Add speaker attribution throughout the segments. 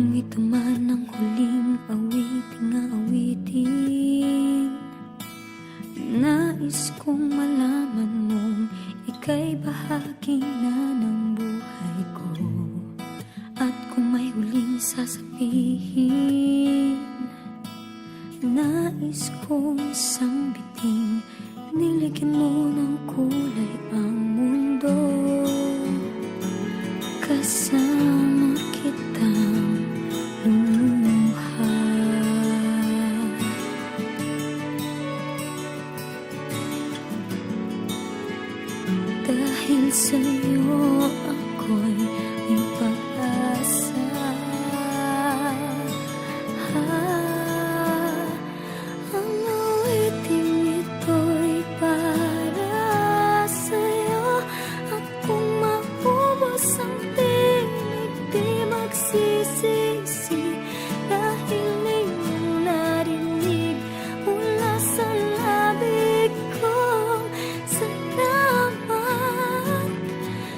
Speaker 1: Kung ito man ang huling awiting aawitin, nais kong malaman mong ika'y bahagi na ng buhay ko. At kung may huling sasabihin, nais kong isang biting nilagyan mo ng kulay ang mundo. Kasama kitang lumuha, dahil sa'yo ako'y may pag-asa. Ang awiting ito'y para sa'yo. At kung maubos ang tinig, di magsisisi, dahil iyong narinig mula sa labig ko. Salamat,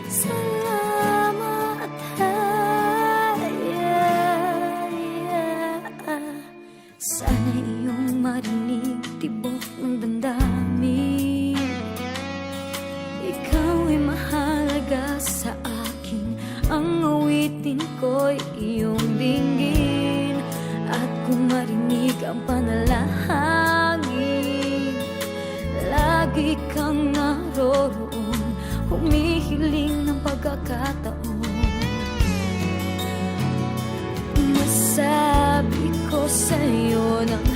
Speaker 1: salamat, sana iyong marinig tibok ng damdamin. Ikaw ay mahalaga sa akin, ang awitin ko'y iyong dinggin. At kung marinig ang panalangin, lagi kang naroroon, humihiling ng pagkakataon. Masabi ko sa'yo ng